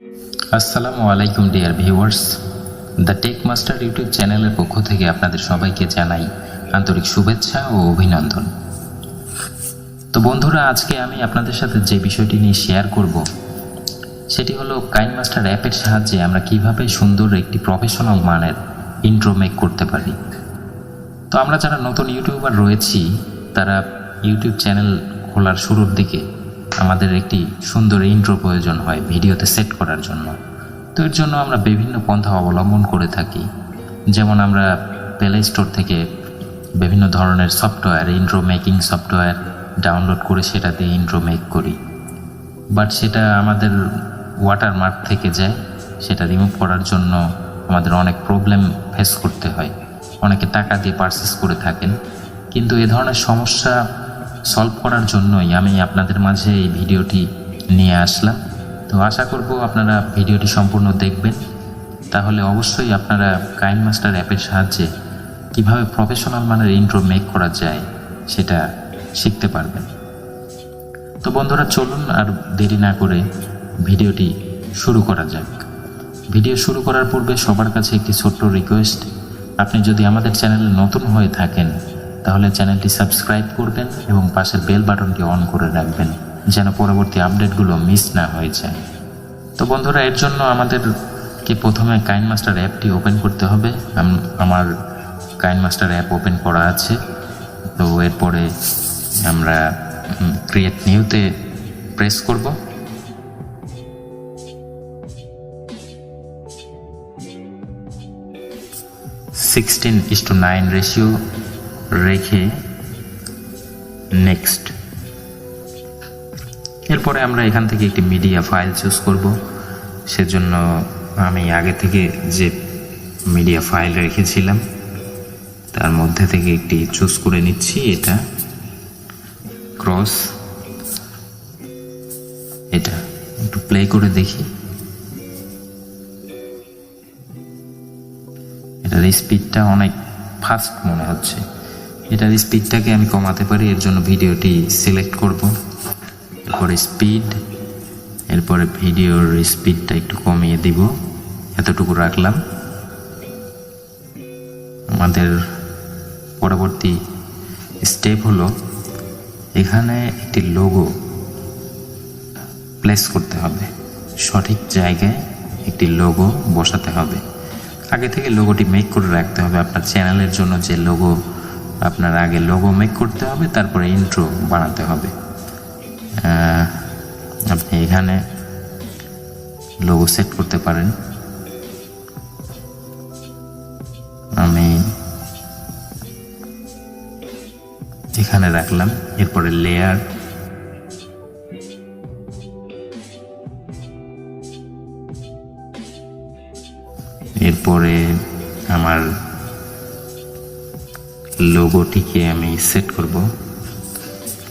আসসালামু আলাইকুম dear viewers, the Tech Master YouTube চ্যানেলের পক্ষ থেকে আপনাদের সবাইকে জানাই আন্তরিক শুভেচ্ছা ও অভিনন্দন। তো বন্ধুরা, আজকে আমি আপনাদের সাথে যে বিষয়টি নিয়ে শেয়ার করব সেটি হলো কাইনমাস্টার অ্যাপের সাহায্যে আমরা কিভাবে সুন্দর একটি প্রফেশনাল মানের ইন্ট্রো মেক করতে পারি। তো আমরা যারা নতুন ইউটিউবার রয়েছি তারা ইউটিউব চ্যানেল খোলার শুরুর দিকে আমাদের একটি সুন্দর ইন্ট্রো প্রয়োজন হয় ভিডিওতে সেট করার জন্য। তো এর জন্য আমরা বিভিন্ন পন্থা অবলম্বন করে থাকি, যেমন আমরা প্লে স্টোর থেকে বিভিন্ন ধরনের software, intro making software download করে সেটা দিয়ে ইন্ট্রো মেক করি, বাট সেটা আমাদের ওয়াটারমার্ক থেকে যায়। সেটা রিমুভ করার জন্য আমাদের অনেক প্রবলেম ফেস করতে হয়, অনেকে টাকা দিয়ে পারচেস করে থাকেন। কিন্তু এ ধরনের সমস্যা সলভ করার জন্যই আমি আপনাদের মাঝে এই ভিডিওটি নিয়ে আসলাম। তো আশা করব আপনারা ভিডিওটি সম্পূর্ণ দেখবেন, তাহলে অবশ্যই আপনারা কাইনমাস্টার অ্যাপের সাহায্যে কিভাবে প্রফেশনাল মানের ইন্ট্রো মেক করা যায় সেটা শিখতে পারবেন। তো বন্ধুরা, চলুন আর দেরি না করে ভিডিওটি শুরু করা যাক। ভিডিও শুরু করার পূর্বে সবার কাছে একটি ছোট্ট রিকোয়েস্ট, আপনি যদি আমাদের চ্যানেলে নতুন হয়ে থাকেন তাহলে চ্যানেলটি সাবস্ক্রাইব করবেন এবং পাশের বেল বাটনটি অন করে রাখবেন যেন পরবর্তী আপডেটগুলো মিস না হয়ে যায়। তো বন্ধুরা, এর জন্য আমাদেরকে প্রথমে কাইনমাস্টার অ্যাপটি ওপেন করতে হবে। আমার কাইনমাস্টার অ্যাপ ওপেন করা আছে। তো এরপরে আমরা ক্রিয়েট নিউতে প্রেস করব। সিক্সটিন 9 রেশিও রেখে নেক্সট। এরপরে আমরা এখান থেকে একটি মিডিয়া ফাইল চুজ করব। সেজন্য আমি আগে থেকে যে মিডিয়া ফাইল রেখেছিলাম তার মধ্যে থেকে একটি চুজ করে নিচ্ছি। এটা ক্রস, এটা একটু প্লে করে দেখি। এটার স্পিডটা অনেক ফাস্ট মনে হচ্ছে, এটার স্পিডটাকে আমি কমাতে পারি। এর জন্য ভিডিওটি সিলেক্ট করব, এরপরে স্পিড, এরপরে ভিডিওর স্পিডটা একটু কমিয়ে দিব, এতটুকু রাখলাম। আমাদের পরবর্তী স্টেপ হলো এখানে একটি লোগো প্লেস করতে হবে, সঠিক জায়গায় একটি লোগো বসাতে হবে। আগে থেকে লোগোটি মেক করে রাখতে হবে। আপনার চ্যানেলের জন্য যে লোগো, আপনার আগে লোগো মেক করতে হবে, তারপরে ইন্ট্রো বানাতে হবে। আপনি এখানে লোগো সেট করতে পারেন। আমি এখানে রাখলাম। এরপরে লেয়ার, এরপরে আমার লোগোটিকে আমি সেট করব।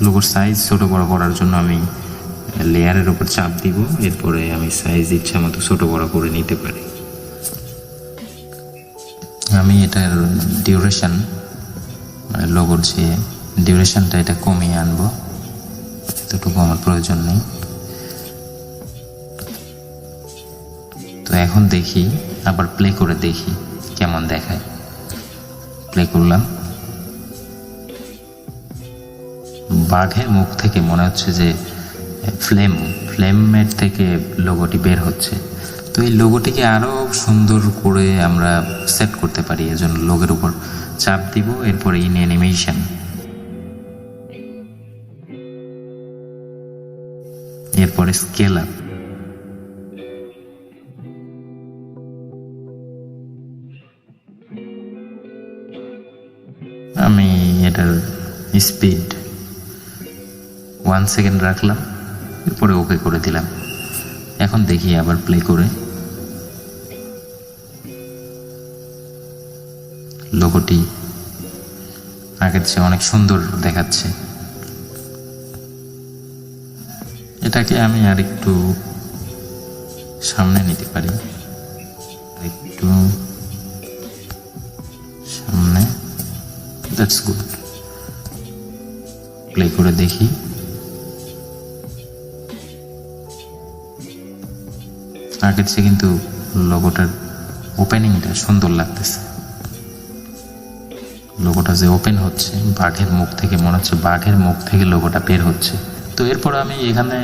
লোগোর সাইজ ছোট বড় করার জন্য আমি লেয়ারের উপর চাপ দিব, এরপরে আমি সাইজ ইচ্ছা মতো ছোট বড় করে নিতে পারি। আমি এটার ডিউরেশন, মানে লোগোর যে ডিউরেশনটা, এটা কমিয়ে আনবো, এতটুকু আমার প্রয়োজন নেই। তো এখন দেখি, আবার প্লে করে দেখি কেমন দেখায়। প্লে করলাম। বাঘের মুখ থেকে মনে হচ্ছে যে ফ্লেমের থেকে লোগোটি বের হচ্ছে। তো এই লোগোটিকে আরও সুন্দর করে আমরা সেট করতে পারি। এজন্য লোগোর উপর চাপ দিব, এরপরে ইন অ্যানিমেশন, এরপরে স্কেল আপ। আমি এটার স্পিড 1 সেকেন্ড রাখলাম, এরপরে ওকে করে দিলাম। এখন দেখি আবার প্লে করে, লোগোটি আগের চেয়ে অনেক সুন্দর দেখাচ্ছে। এটাকে আমি আর একটু সামনে নিতে পারি, একটু সামনে। That's good. প্লে করে দেখি। আগের চেয়ে কিন্তু লোগোটার ওপেনিংটা সুন্দর লাগতেছে। লোগোটা যে ওপেন হচ্ছে, বাঘের মুখ থেকে মনে হচ্ছে বাঘের মুখ থেকে লোগোটা বের হচ্ছে। তো এরপর আমি এখানে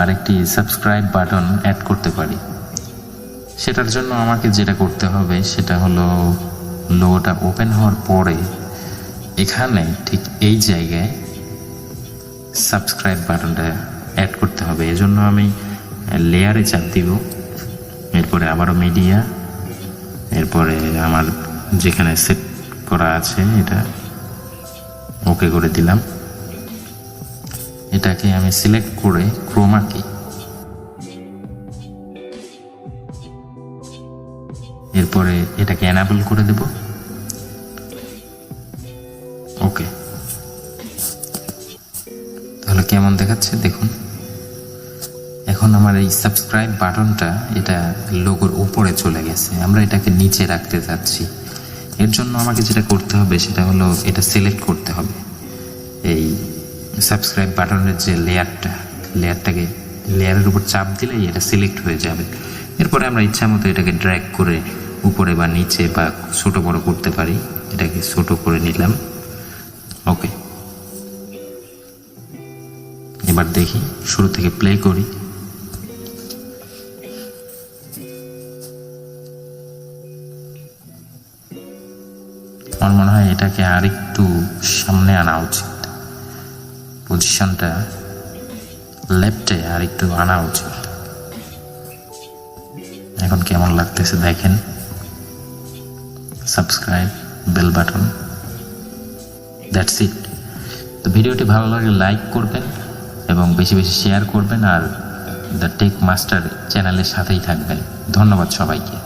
আরেকটি সাবস্ক্রাইব বাটন অ্যাড করতে পারি। সেটার জন্য আমাকে যেটা করতে হবে সেটা হলো লোগোটা ওপেন হওয়ার পরে এখানে ঠিক এই জায়গায় সাবস্ক্রাইব বাটনটা অ্যাড করতে হবে। এজন্য আমি লেয়ারে চাপ দিব, এরপরে আবারও মিডিয়া, এরপরে আমার যেখানে সেট করা আছে এটা ওকে করে দিলাম। এটাকে আমি সিলেক্ট করে ক্রোমা কি, এরপরে এটাকে এনাবল করে দেব। ওকে, তাহলে কেমন দেখাচ্ছে দেখুন। এখন আমার এই সাবস্ক্রাইব বাটনটা এটা লোগোর উপরে চলে গেছে, আমরা এটাকে নিচে রাখতে চাচ্ছি। এর জন্য আমাকে যেটা করতে হবে সেটা হলো এটা সিলেক্ট করতে হবে। এই সাবস্ক্রাইব বাটনের যে লেয়ারটাকে লেয়ারের উপর চাপ দিলেই এটা সিলেক্ট হয়ে যাবে। এরপরে আমরা ইচ্ছা মতো এটাকে ড্র্যাগ করে উপরে বা নিচে বা ছোট বড় করতে পারি। এটাকে ছোট করে নিলাম। ওকে, এবার দেখি, শুরু থেকে প্লে করি। আমার মনে হয় এটাকে আরেকটু সামনে আনা উচিত, পজিশনটা লেফটে আরেকটু আনা উচিত। এখন কেমন লাগতেছে দেখেন। Subscribe, bell button, that's it. তো ভিডিওটি ভালো লাগলে লাইক করবেন এবং বেশি বেশি শেয়ার করবেন, আর দ্য টেক মাস্টার চ্যানেলের সাথেই থাকবেন। ধন্যবাদ সবাইকে।